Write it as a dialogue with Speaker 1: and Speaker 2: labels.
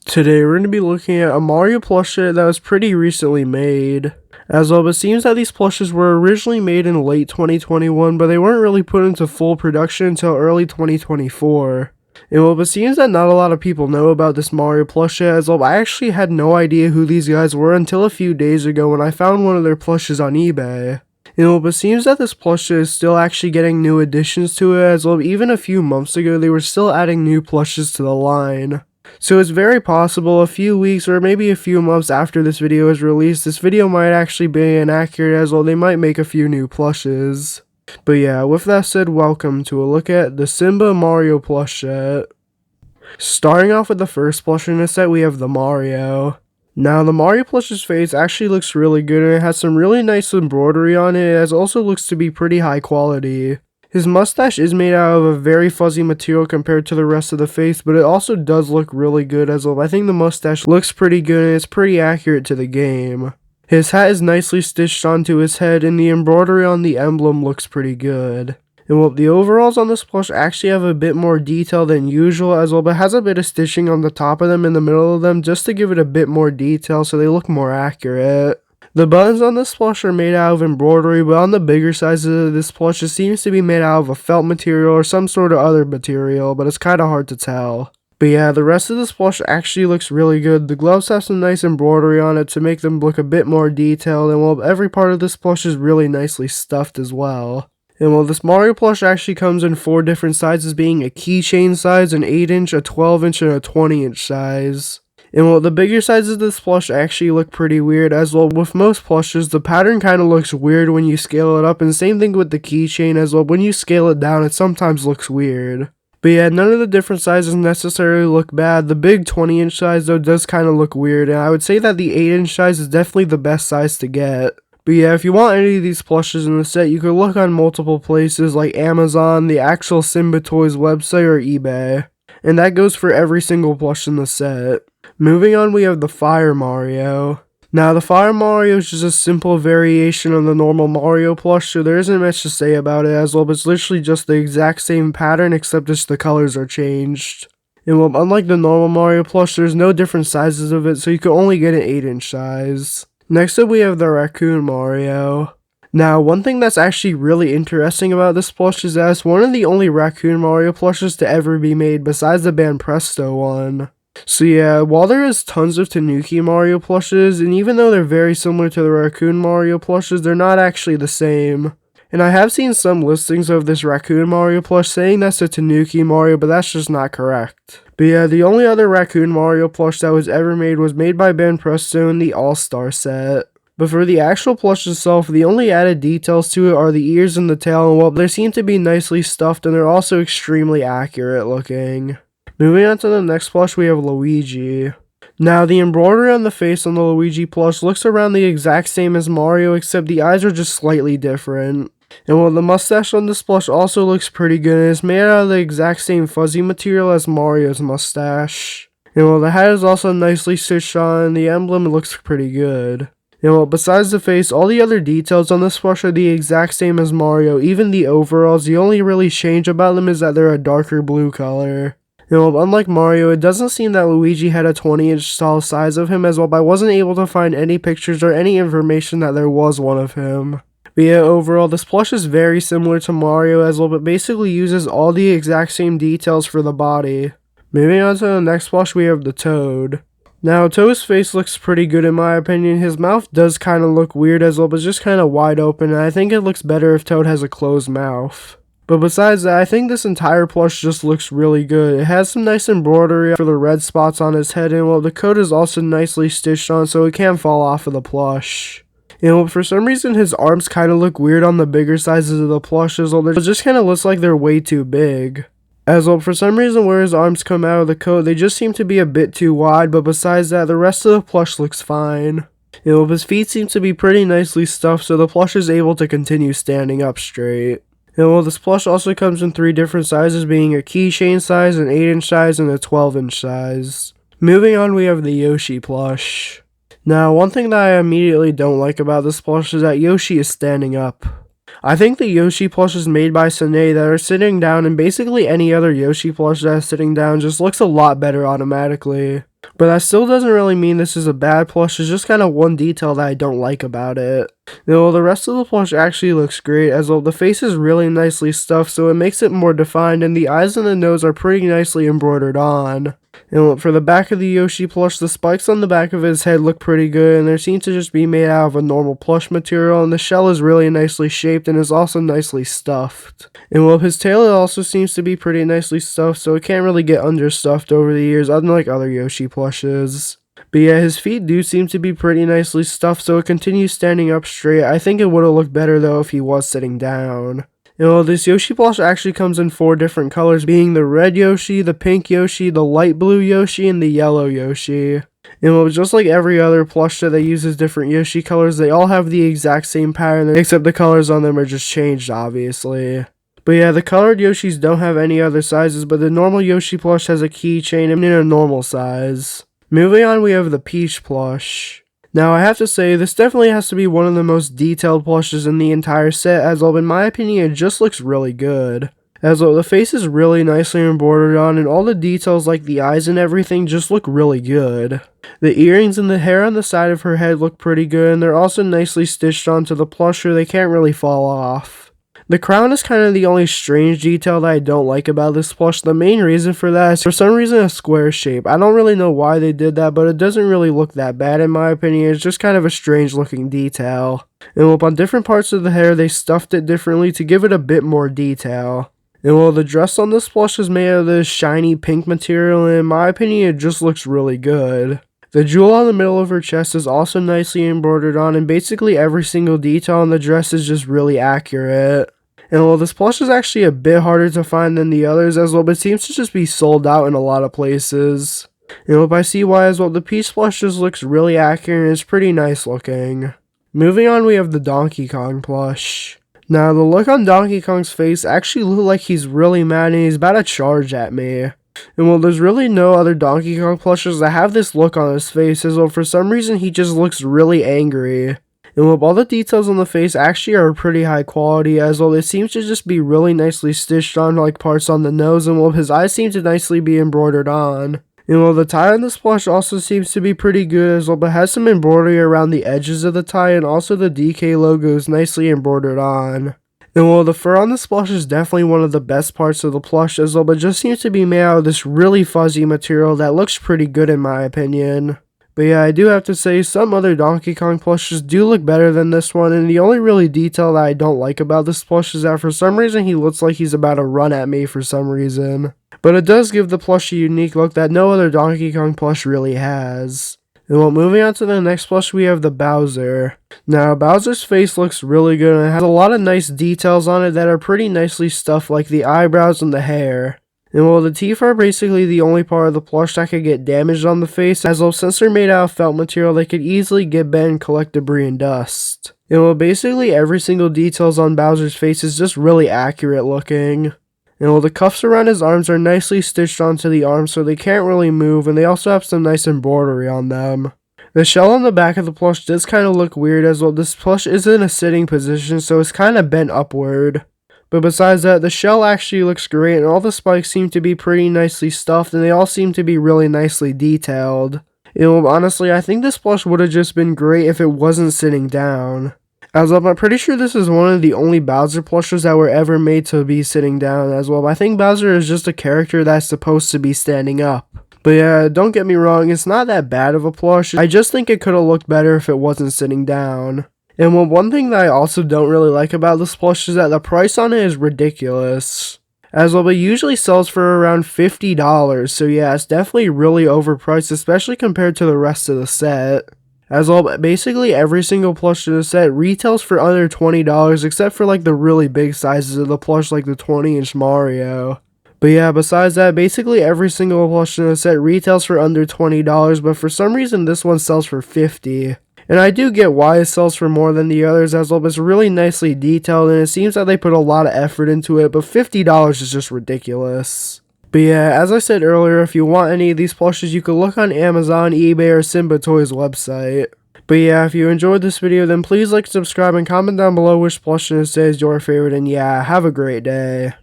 Speaker 1: Today we're going to be looking at a Mario plushie that was pretty recently made. As well, it seems that these plushes were originally made in late 2021, but they weren't really put into full production until early 2024. And it seems that not a lot of people know about this Mario plushie, as well, I actually had no idea who these guys were until a few days ago when I found one of their plushes on eBay. It seems that this plushie is still actually getting new additions to it, as well, even a few months ago they were still adding new plushes to the line. So it's very possible a few weeks or maybe a few months after this video is released, this video might actually be inaccurate, as well they might make a few new plushes. But yeah, with that said, welcome to a look at the Simba Mario plush set. Starting off with the first plush in the set, we have the Mario. Now the Mario plush's face actually looks really good, and it has some really nice embroidery on it. It also looks to be pretty high quality. His mustache is made out of a very fuzzy material compared to the rest of the face, but it also does look really good, as well. I think the mustache looks pretty good and it's pretty accurate to the game. His hat is nicely stitched onto his head, and the embroidery on the emblem looks pretty good. And the overalls on this plush actually have a bit more detail than usual as well, but has a bit of stitching on the top of them and the middle of them just to give it a bit more detail so they look more accurate. The buttons on this plush are made out of embroidery, but on the bigger sizes of this plush it seems to be made out of a felt material or some sort of other material, but it's kinda hard to tell. But yeah, the rest of this plush actually looks really good. The gloves have some nice embroidery on it to make them look a bit more detailed, and every part of this plush is really nicely stuffed as well. And this Mario plush actually comes in 4 different sizes, being a keychain size, an 8-inch, a 12-inch, and a 20-inch size. And the bigger sizes of this plush actually look pretty weird, as well. With most plushes, the pattern kind of looks weird when you scale it up, and same thing with the keychain as well. When you scale it down, it sometimes looks weird. But yeah, none of the different sizes necessarily look bad. The big 20-inch size though does kind of look weird, and I would say that the 8-inch size is definitely the best size to get. But yeah, if you want any of these plushes in the set, you could look on multiple places like Amazon, the actual Simba Toys website, or eBay. And that goes for every single plush in the set. Moving on, we have the Fire Mario. Now, the Fire Mario is just a simple variation of the normal Mario plush, so there isn't much to say about it as well, but it's literally just the exact same pattern, except just the colors are changed. And unlike the normal Mario plush, there's no different sizes of it, so you can only get an 8-inch size. Next up, we have the Raccoon Mario. Now, one thing that's actually really interesting about this plush is that it's one of the only Raccoon Mario plushes to ever be made, besides the Band Presto one. So yeah, while there is tons of Tanuki Mario plushes, and even though they're very similar to the Raccoon Mario plushes, they're not actually the same. And I have seen some listings of this Raccoon Mario plush saying that's a Tanuki Mario, but that's just not correct. But yeah, the only other Raccoon Mario plush that was ever made was made by Ben Presto in the All-Star set. But for the actual plush itself, the only added details to it are the ears and the tail, and they seem to be nicely stuffed, and they're also extremely accurate looking. Moving on to the next plush, we have Luigi. Now, the embroidery on the face on the Luigi plush looks around the exact same as Mario, except the eyes are just slightly different. And the mustache on this plush also looks pretty good, and it's made out of the exact same fuzzy material as Mario's mustache. And the hat is also nicely stitched on, and the emblem looks pretty good. And besides the face, all the other details on this plush are the exact same as Mario, even the overalls. The only really change about them is that they're a darker blue color. Unlike Mario, it doesn't seem that Luigi had a 20-inch tall size of him as well, but I wasn't able to find any pictures or any information that there was one of him. But yeah, overall, this plush is very similar to Mario as well, but basically uses all the exact same details for the body. Moving on to the next plush, we have the Toad. Now, Toad's face looks pretty good in my opinion. His mouth does kind of look weird as well, but it's just kind of wide open, and I think it looks better if Toad has a closed mouth. But besides that, I think this entire plush just looks really good. It has some nice embroidery for the red spots on his head, and the coat is also nicely stitched on so it can't fall off of the plush. And for some reason his arms kind of look weird on the bigger sizes of the plush as well. It just kind of looks like they're way too big. As well, for some reason where his arms come out of the coat, they just seem to be a bit too wide, but besides that, the rest of the plush looks fine. His feet seem to be pretty nicely stuffed, so the plush is able to continue standing up straight. And this plush also comes in 3 different sizes, being a keychain size, an 8-inch size, and a 12-inch size. Moving on, we have the Yoshi plush. Now, one thing that I immediately don't like about this plush is that Yoshi is standing up. I think the Yoshi plushes made by Sine that are sitting down, and basically any other Yoshi plush that is sitting down, just looks a lot better automatically. But that still doesn't really mean this is a bad plush, it's just kind of one detail that I don't like about it. Now, the rest of the plush actually looks great, as well the face is really nicely stuffed, so it makes it more defined, and the eyes and the nose are pretty nicely embroidered on. And for the back of the Yoshi plush, the spikes on the back of his head look pretty good, and they seem to just be made out of a normal plush material, and the shell is really nicely shaped and is also nicely stuffed. And well, his tail also seems to be pretty nicely stuffed, so it can't really get understuffed over the years, unlike other Yoshi plushes. But yeah, his feet do seem to be pretty nicely stuffed, so it continues standing up straight. I think it would have looked better though if he was sitting down. You know, this Yoshi plush actually comes in 4 different colors, being the red Yoshi, the pink Yoshi, the light blue Yoshi, and the yellow Yoshi. You know, just like every other plush that uses different Yoshi colors, they all have the exact same pattern, except the colors on them are just changed, obviously. But yeah, the colored Yoshis don't have any other sizes, but the normal Yoshi plush has a keychain in a normal size. Moving on, we have the Peach plush. Now, I have to say, this definitely has to be one of the most detailed plushes in the entire set, as well, in my opinion, it just looks really good. As well, the face is really nicely embroidered on, and all the details like the eyes and everything just look really good. The earrings and the hair on the side of her head look pretty good, and they're also nicely stitched onto the plush so they can't really fall off. The crown is kind of the only strange detail that I don't like about this plush. The main reason for that is for some reason a square shape. I don't really know why they did that, but it doesn't really look that bad in my opinion. It's just kind of a strange looking detail. And on different parts of the hair, they stuffed it differently to give it a bit more detail. And the dress on this plush is made of this shiny pink material, and in my opinion, it just looks really good. The jewel on the middle of her chest is also nicely embroidered on, and basically every single detail on the dress is just really accurate. And this plush is actually a bit harder to find than the others as well, but it seems to just be sold out in a lot of places. I see why as well. The Peach plush just looks really accurate and it's pretty nice looking. Moving on, we have the Donkey Kong plush. Now, the look on Donkey Kong's face actually looks like he's really mad and he's about to charge at me. And there's really no other Donkey Kong plushes that have this look on his face, as well for some reason he just looks really angry. And all the details on the face actually are pretty high quality, as well it seems to just be really nicely stitched on like parts on the nose, and his eyes seem to nicely be embroidered on. And the tie on this plush also seems to be pretty good as well, but has some embroidery around the edges of the tie, and also the DK logo is nicely embroidered on. And the fur on this plush is definitely one of the best parts of the plush as well, but just seems to be made out of this really fuzzy material that looks pretty good in my opinion. But yeah, I do have to say, some other Donkey Kong plushes do look better than this one, and the only really detail that I don't like about this plush is that for some reason he looks like he's about to run at me for some reason. But it does give the plush a unique look that no other Donkey Kong plush really has. And moving on to the next plush, we have the Bowser. Now, Bowser's face looks really good and it has a lot of nice details on it that are pretty nicely stuffed, like the eyebrows and the hair. And the teeth are basically the only part of the plush that could get damaged on the face, as well since they're made out of felt material, they could easily get bent and collect debris and dust. And basically every single details on Bowser's face is just really accurate looking. And the cuffs around his arms are nicely stitched onto the arms so they can't really move, and they also have some nice embroidery on them. The shell on the back of the plush does kind of look weird as well. This plush is in a sitting position, so it's kind of bent upward. But besides that, the shell actually looks great, and all the spikes seem to be pretty nicely stuffed, and they all seem to be really nicely detailed. Honestly, I think this plush would have just been great if it wasn't sitting down. As well, I'm pretty sure this is one of the only Bowser plushes that were ever made to be sitting down as well. But I think Bowser is just a character that's supposed to be standing up. But yeah, don't get me wrong, it's not that bad of a plush. I just think it could have looked better if it wasn't sitting down. And one thing that I also don't really like about this plush is that the price on it is ridiculous. As well, it usually sells for around $50, so yeah, it's definitely really overpriced, especially compared to the rest of the set. As well, basically every single plush in the set retails for under $20, except for like the really big sizes of the plush, like the 20-inch Mario. But yeah, besides that, basically every single plush in the set retails for under $20, but for some reason this one sells for $50. And I do get why it sells for more than the others as well, but it's really nicely detailed and it seems that they put a lot of effort into it, but $50 is just ridiculous. But yeah, as I said earlier, if you want any of these plushes, you can look on Amazon, eBay, or Simba Toys website. But yeah, if you enjoyed this video, then please like, subscribe, and comment down below which plush in the set is your favorite, and yeah, have a great day.